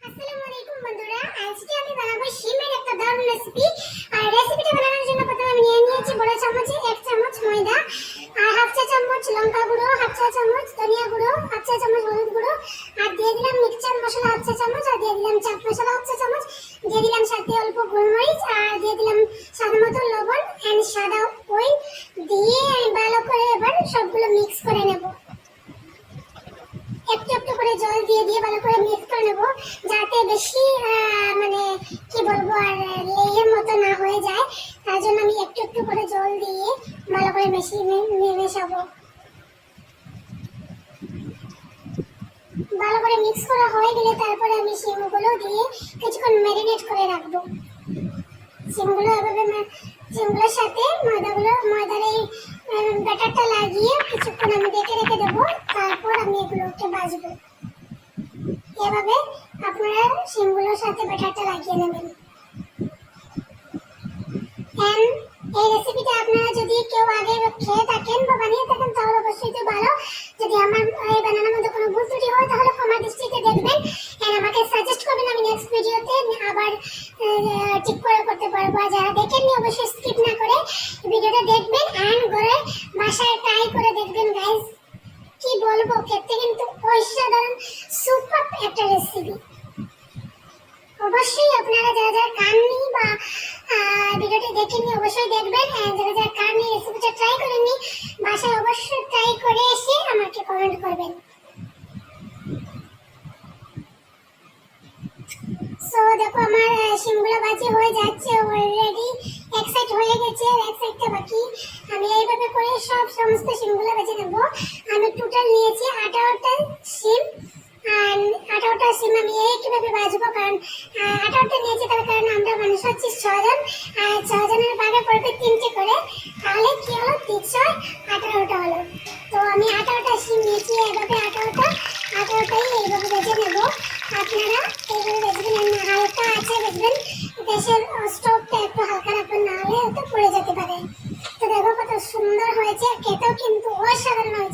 আসসালামু আলাইকুম বন্ধুরা, আজকে আমি বানাবো শিমের একটা দারুণ রেসিপি। আর রেসিপিটা বানানোর জন্য প্রথমে আমি নিয়ে নিয়েছি বড় চামচে 1 চামচ ময়দা, আর হাফ চা চামচ লঙ্কা গুঁড়ো, হাফ চা চামচ ধনিয়া গুঁড়ো, হাফ চা চামচ হলুদ গুঁড়ো, আর দিয়ে দিলাম মিক্সচার মশলা হাফ চা চামচ, আর দিয়ে দিলাম চাট মশলা হাফ চা চামচ, দিয়ে দিলাম সাথে অল্প গোলমরিচ, আর দিয়ে দিলাম স্বাদ মতো লবণ এন্ড সাদা অয়েল দিয়ে আমি ভালো করে এবার সবগুলো মিক্স করে নেব। একটু একটু করে জল দিয়ে দিয়ে ভালো করে মিক্স করে নেব, যাতে বেশি মানে কি বলবো আর লেয়ের মতো না হয়ে যায়। তার জন্য আমি একটু একটু করে জল দিয়ে ভালো করে মেশাবো। ভালো করে মিক্স করা হয়ে গেলে তারপরে আমি শিমগুলো দিয়ে কিছুক্ষণ ম্যারিনেট করে রাখবো। শিমগুলোর সাথে ময়দার এই ব্যাটারটা লাগিয়ে কিছুক্ষণ আমি রেখে দেবো। তারপর আমি এগুলোকে ভাজবো। এভাবে আপনারা শিমগুলোর সাথে ব্যাটারটা লাগিয়ে নেবেন। এই রেসিপিটা আপনারা যদি কেউ আগে খেয়ে থাকেন বা বানিয়ে থাকেন তাহলে অবশ্যই তো ভালো। যদি আমার এই বানানোর মধ্যে কোনো ভুল ত্রুটি হয় তাহলে ক্ষমা দৃষ্টিতে দেখবেন এন্ড আমাকে সাজেস্ট করবেন, আমি নেক্সট ভিডিওতে আবার ঠিক করে করতে পারবো। আর যারা দেখেননি অবশ্যই স্কিপ না করে ভিডিওটা দেখবেন এন্ড ঘরে বাসায় ট্রাই করে দেখবেন গাইস। কি বলবো, খেতে কিন্তু অসাধারণ সুপার একটা রেসিপি। অবশ্যই আপনারা যারা যারা খাননি বা ভিডিওটি দেখেননি অবশ্যই দেখবেন, যারা যারা খাননি রেসিপিটা ট্রাই করেননি বাসায় অবশ্যই ট্রাই করে এসে আমাকে কমেন্ট করবেন। সো দেখো আমার শিমগুলো ভাজি হয়ে যাচ্ছে অলরেডি, এক সাইড হয়ে গেছে আর এক সাইডটা বাকি। আমি এইভাবে করে সমস্ত শিমগুলো ভেজে নেব। আমি টোটাল নিয়েছি 18টা শিম, আর 18টা শিম আমি কিভাবে ভাজবো, কারণ 18টা নিয়েছি তার কারণ আমরা মানুষ হচ্ছি 6 জন, আর 6 জনের ভাগে পড়বে 3টে করে, তাহলে কি হলো 318টা হলো। তো আমি 18টা শিম নিয়েছি, এইভাবে 18টাই এইভাবে ভেজে নেব। আপনারা এইভাবে ভেজবেন, হালকা আছে ভেজবেন, গ্যাসের স্টোভটা একটু হালকা রাখবেন, নাহলে ওটা পুড়ে যেতে পারে। তো দেখো কত সুন্দর হয়েছে, খেতেও কিন্তু অসাধারণ হয়েছে।